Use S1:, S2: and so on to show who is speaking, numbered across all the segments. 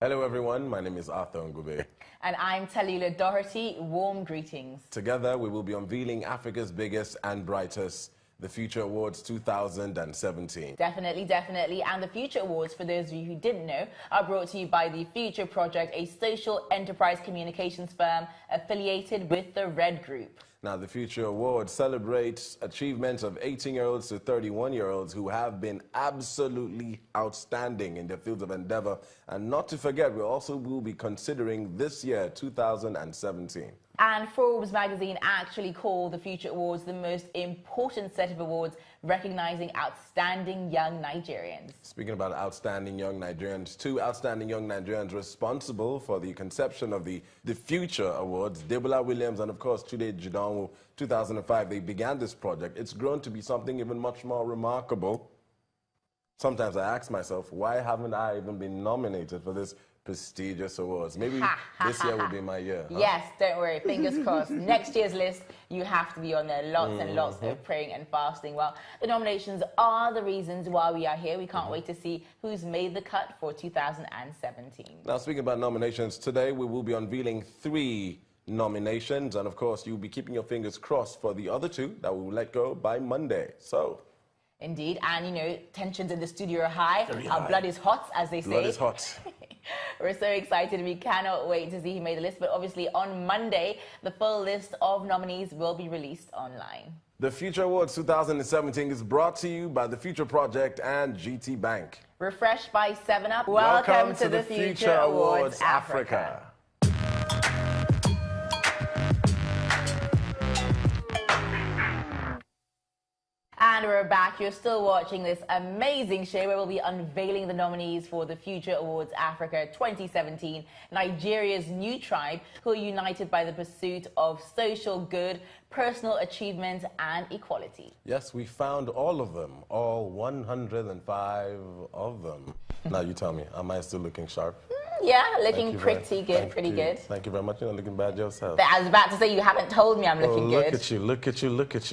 S1: Hello everyone, my name is Arthur Ngube.
S2: And I'm Talila Doherty. Warm greetings.
S1: Together we will be unveiling Africa's biggest and brightest, the Future Awards 2017.
S2: Definitely. And the Future Awards, for those of you who didn't know, are brought to you by the Future Project, a social enterprise communications firm affiliated with the Red Group.
S1: Now, the Future Awards celebrates achievements of 18-year-olds to 31-year-olds who have been absolutely outstanding in their fields of endeavor. And not to forget, we also will be considering this year, 2017.
S2: And Forbes magazine actually called the Future Awards the most important set of awards recognizing outstanding young Nigerians. Speaking about outstanding young Nigerians, two outstanding young Nigerians responsible for the conception of the Future Awards, Debola Williams and, of course, Chude Jidanwu, 2005, they began this project. It's grown to be something even much more remarkable. Sometimes I ask myself, why haven't I even been nominated for this prestigious awards? Maybe this year will be my year. Huh? Yes, don't worry, fingers crossed. Next year's list, you have to be on there. Lots and lots of praying and fasting. Well, the nominations are the reasons why we are here. We can't wait to see who's made the cut for 2017.
S1: Now, speaking about nominations, today we will be unveiling 3 nominations. And of course, you'll be keeping your fingers crossed for the other 2 that we will let go by Monday. So.
S2: Indeed, and you know, tensions in the studio are high.
S1: Very
S2: Our
S1: high.
S2: Blood is hot, as they say.
S1: Blood is hot.
S2: We're so excited. We cannot wait to see who made the list. But obviously, on Monday, the full list of nominees will be released online.
S1: The Future Awards 2017 is brought to you by the Future Project and GT Bank.
S2: Refreshed by 7-Up. Welcome to the Future Awards Africa. And we're back. You're still watching this amazing show where we'll be unveiling the nominees for the Future Awards Africa 2017, Nigeria's new tribe who are united by the pursuit of social good, personal achievement and equality.
S1: Yes, we found all of them, all 105 of them. Now you tell me, am I still looking sharp?
S2: Yeah, looking pretty good.
S1: Thank you very much. You're not looking bad yourself.
S2: But I was about to say, you haven't told me I'm looking good.
S1: Look at you,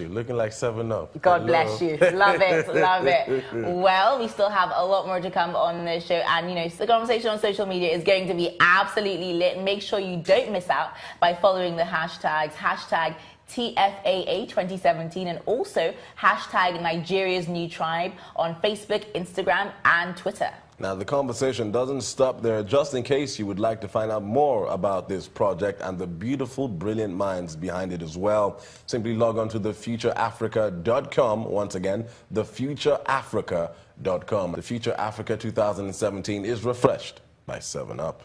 S1: looking like 7-Up.
S2: God bless you. Love it. Well, we still have a lot more to come on the show. And, you know, the conversation on social media is going to be absolutely lit. Make sure you don't miss out by following the hashtags, hashtag TFAA 2017 and also hashtag Nigeria's New Tribe on Facebook, Instagram and Twitter.
S1: Now, the conversation doesn't stop there. Just in case you would like to find out more about this project and the beautiful, brilliant minds behind it as well, simply log on to thefutureafrica.com. Once again, thefutureafrica.com. The Future Africa 2017 is refreshed by 7-Up.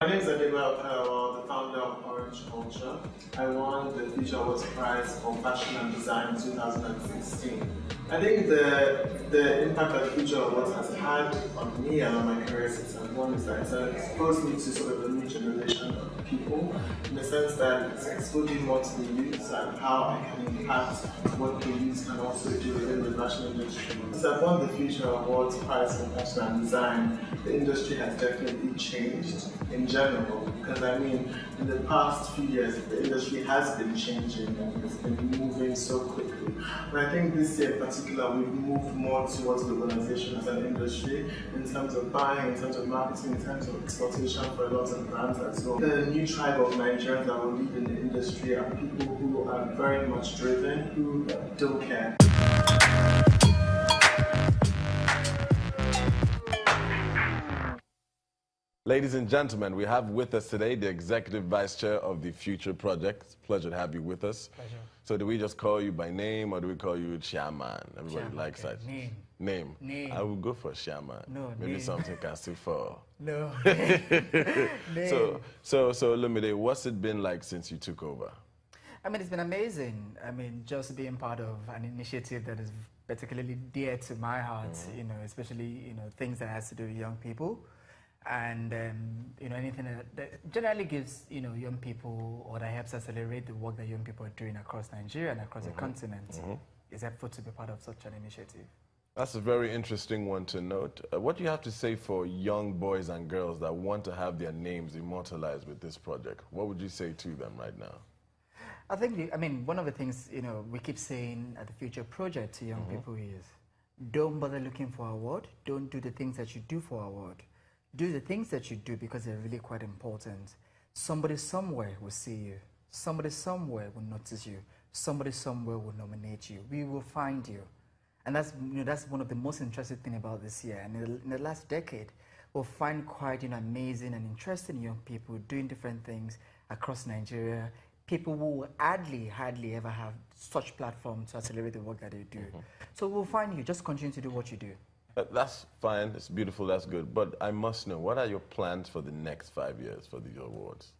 S3: My name is Adebola, the founder of Orange Culture. I won the Future Awards Prize for Fashion and Design in 2016. I think the impact that Future Awards has had on me and on my career since I've won is that it's exposed me to sort of a new generation of people, in the sense that it's exposed me more to the youth and how I can impact what the youth can also do within the fashion industry. Since I've won the Future Awards Prize for Fashion and Design, the industry has definitely changed in general, because I mean, in the past few years, the industry has been changing and it's been moving so quickly. But I think this year in particular, we've moved more towards globalization as an industry, in terms of buying, in terms of marketing, in terms of exportation for a lot of brands as well. The new tribe of Nigerians that will lead in the industry are people who are very much driven, who don't care.
S1: Ladies and gentlemen, we have with us today the Executive Vice Chair of the Future Project. Pleasure to have you with us.
S4: Pleasure.
S1: So do we just call you by name or do we call you Chairman? Everybody likes that.
S4: Name.
S1: I will go for Chairman.
S4: No,
S1: maybe
S4: name.
S1: something can still fall.
S4: No.
S1: So Lumide, what's it been like since you took over?
S4: I mean, it's been amazing. I mean, just being part of an initiative that is particularly dear to my heart, you know, especially, you know, things that has to do with young people. And, you know, anything that generally gives, you know, young people, or that helps accelerate the work that young people are doing across Nigeria and across the continent is helpful to be part of such an initiative.
S1: That's a very interesting one to note. What do you have to say for young boys and girls that want to have their names immortalized with this project? What would you say to them right now?
S4: I think, I mean, one of the things, you know, we keep saying at the Future Project to young people is, don't bother looking for award. Don't do the things that you do for award. Do the things that you do because they're really quite important. Somebody somewhere will see you. Somebody somewhere will notice you. Somebody somewhere will nominate you. We will find you. And that's, you know, that's one of the most interesting things about this year. And in the last decade, we'll find quite, you know, amazing and interesting young people doing different things across Nigeria. People who will hardly ever have such platform to accelerate the work that they do. So we'll find you. Just continue to do what you do.
S1: That's fine. It's beautiful. That's good. But I must know, what are your plans for the next 5 years for the awards?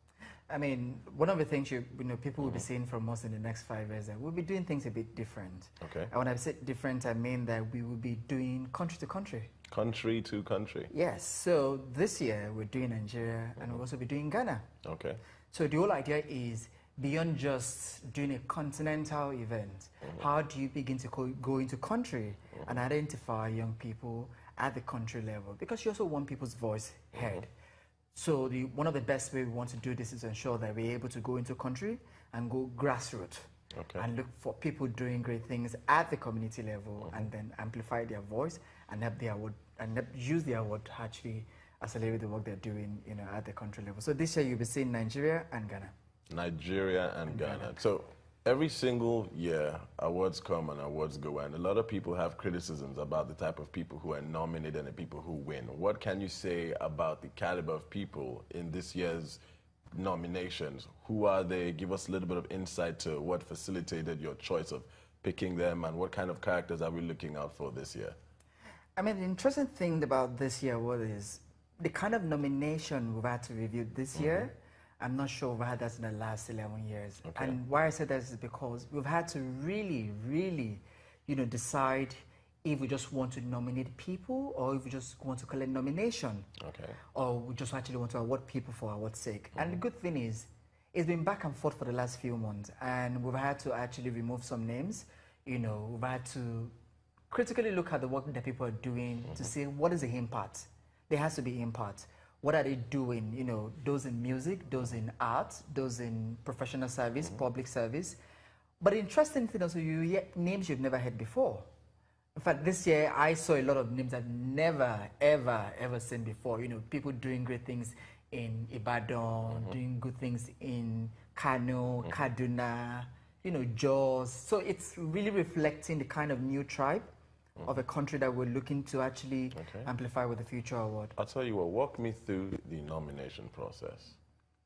S4: I mean, one of the things you know people will be seeing from us in the next 5 years that we'll be doing things a bit different.
S1: Okay.
S4: And when I say different, I mean that we will be doing country to country.
S1: Country to country.
S4: Yes. So this year we're doing Nigeria and we'll also be doing Ghana.
S1: Okay.
S4: So the whole idea is beyond just doing a continental event, how do you begin to go into country and identify young people at the country level? Because you also want people's voice heard. So one of the best ways we want to do this is ensure that we're able to go into country and go grassroots and look for people doing great things at the community level and then amplify their voice and help the award and use the award to actually accelerate the work they're doing, you know, at the country level. So this year you'll be seeing Nigeria and Ghana. Nigeria and
S1: Ghana. So every single year, awards come and awards go, and a lot of people have criticisms about the type of people who are nominated and the people who win. What can you say about the caliber of people in this year's nominations? Who are they? Give us a little bit of insight to what facilitated your choice of picking them, and what kind of characters are we looking out for this year?
S4: I mean, the interesting thing about this year is the kind of nomination we've had to review this year. I'm not sure we've had that in the last 11 years. Okay. And why I say that is because we've had to really, you know, decide if we just want to nominate people or if we just want to collect nomination. Okay. Or we just actually want to award people for award's sake. And the good thing is, it's been back and forth for the last few months, and we've had to actually remove some names. You know, we've had to critically look at the work that people are doing to see what is the impact. There has to be impact. What are they doing? You know, those in music, those in art, those in professional service, public service. But the interesting thing also, you hear names you've never heard before. In fact, this year I saw a lot of names I've never, ever seen before. You know, people doing great things in Ibadan, doing good things in Kano, Kaduna, you know, Jos. So it's really reflecting the kind of new tribe of a country that we're looking to actually amplify with the Future Award.
S1: I'll tell you what, walk me through the nomination process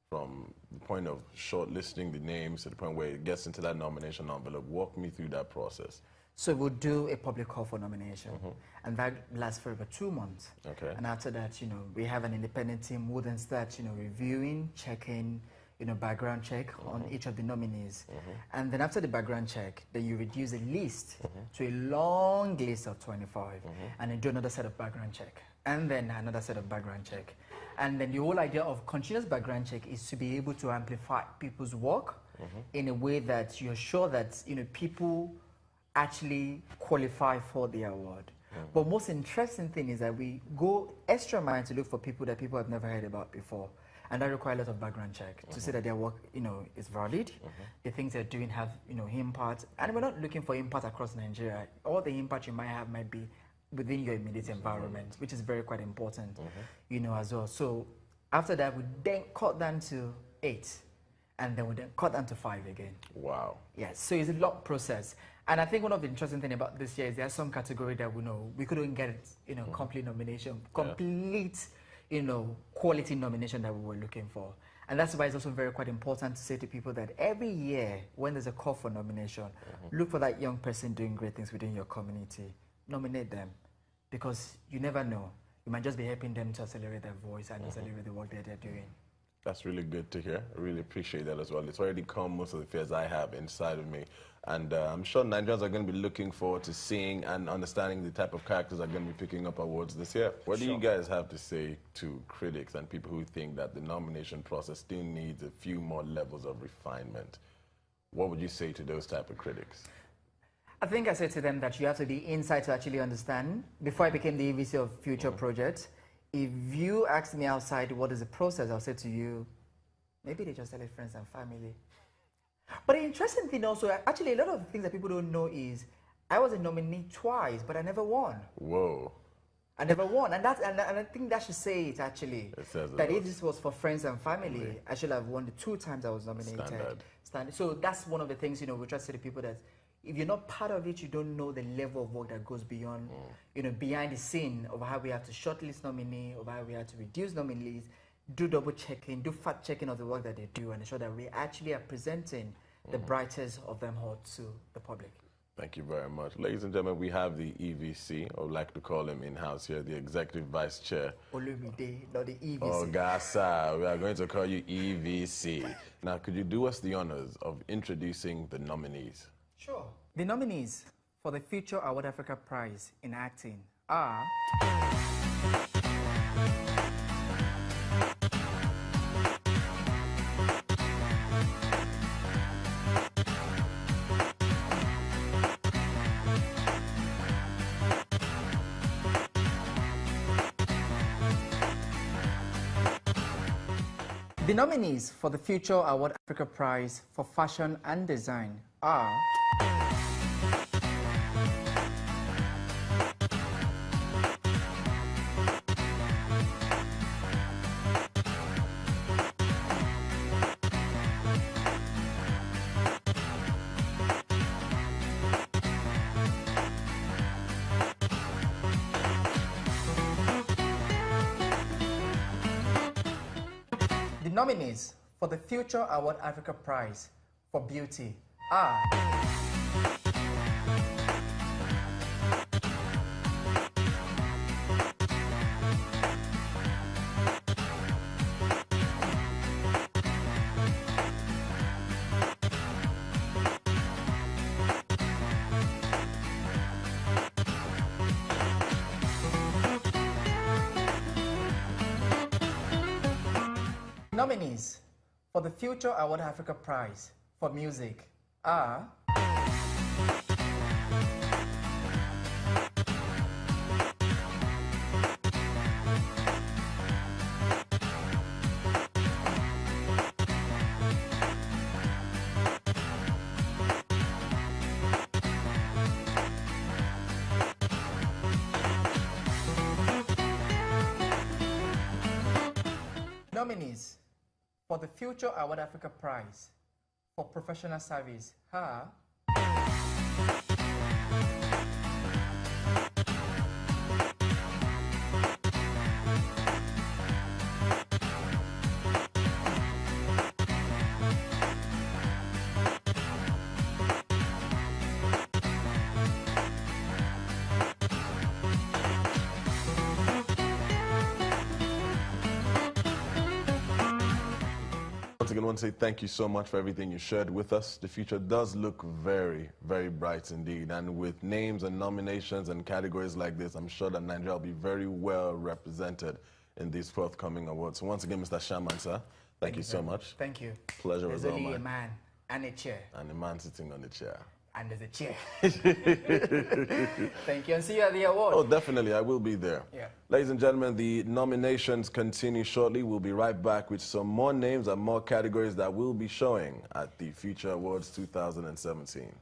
S1: from the point of shortlisting the names to the point where it gets into that nomination envelope. Walk me through that process.
S4: So we'll do a public call for nomination, and that lasts for about 2 months. Okay. And after that, you know, we have an independent team who then starts, you know, reviewing, checking, you know, background check on each of the nominees. And then after the background check, then you reduce the list to a long list of 25, and then do another set of background check, and then another set of background check. And then the whole idea of continuous background check is to be able to amplify people's work in a way that you're sure that, you know, people actually qualify for the award. But most interesting thing is that we go extra mile to look for people that people have never heard about before. And that requires a lot of background check to see that their work, you know, is valid. The things they're doing have, you know, impact. And we're not looking for impact across Nigeria. All the impact you might have might be within your immediate environment, which is very quite important, you know, as well. So after that, we then cut down to 8, and then we then cut down to 5 again.
S1: Wow.
S4: Yes, so it's a long process. And I think one of the interesting things about this year is there's some category that we know we couldn't get, you know, complete nomination, complete, you know, quality nomination that we were looking for. And that's why it's also very quite important to say to people that every year when there's a call for nomination, look for that young person doing great things within your community. Nominate them, because you never know. You might just be helping them to accelerate their voice and accelerate the work that they're doing.
S1: That's really good to hear. I really appreciate that as well. It's already calmed most of the fears I have inside of me. And I'm sure Nigerians are going to be looking forward to seeing and understanding the type of characters that are going to be picking up awards this year. What do you guys have to say to critics and people who think that the nomination process still needs a few more levels of refinement? What would you say to those type of critics?
S4: I think I said to them that you have to be inside to actually understand. Before I became the EVC of Future Project, if you asked me outside what is the process, I'll say to you, maybe they just tell their friends and family. But the interesting thing also, actually, a lot of the things that people don't know is I was a nominee twice, but I never won.
S1: Whoa.
S4: I never won, and I think that should say it actually.
S1: It says
S4: that if this was for friends and family, I should have won the 2 times I was nominated. Standard. So that's one of the things, you know, we try to say to people that if you're not part of it, you don't know the level of work that goes beyond, you know, behind the scene of how we have to shortlist nominee, of how we have to reduce nominees, do double checking, do fact checking of the work that they do, and ensure that we actually are presenting the brightest of them all to the public.
S1: Thank you very much. Ladies and gentlemen, we have the EVC, or like to call him in-house here, the Executive Vice Chair.
S4: Olumide, not the EVC.
S1: Oh, Gasa, we are going to call you EVC. Now, could you do us the honors of introducing the nominees?
S4: Sure. The nominees for the Future Award Africa Prize in Acting are... The nominees for the Future Award Africa Prize for Fashion and Design are... The nominees for the Future Award Africa Prize for Beauty are... Nominees for the Future Award Africa Prize for Music are... Nominees for the Future Award Africa Prize for Professional Service are...
S1: Once again, I want to say thank you so much for everything you shared with us. The future does look very, very bright indeed. And with names and nominations and categories like this, I'm sure that Nigeria will be very well represented in these forthcoming awards. So once again, Mr. Shaman, sir, thank you so much.
S4: Thank you.
S1: Pleasure was all mine.
S4: There's only a man and a chair.
S1: And a man sitting on the chair.
S4: And there's a chair. Thank you, and see you at the award.
S1: Oh, definitely, I will be there.
S4: Yeah.
S1: Ladies and gentlemen, the nominations continue shortly. We'll be right back with some more names and more categories that we'll be showing at the Future Awards 2017.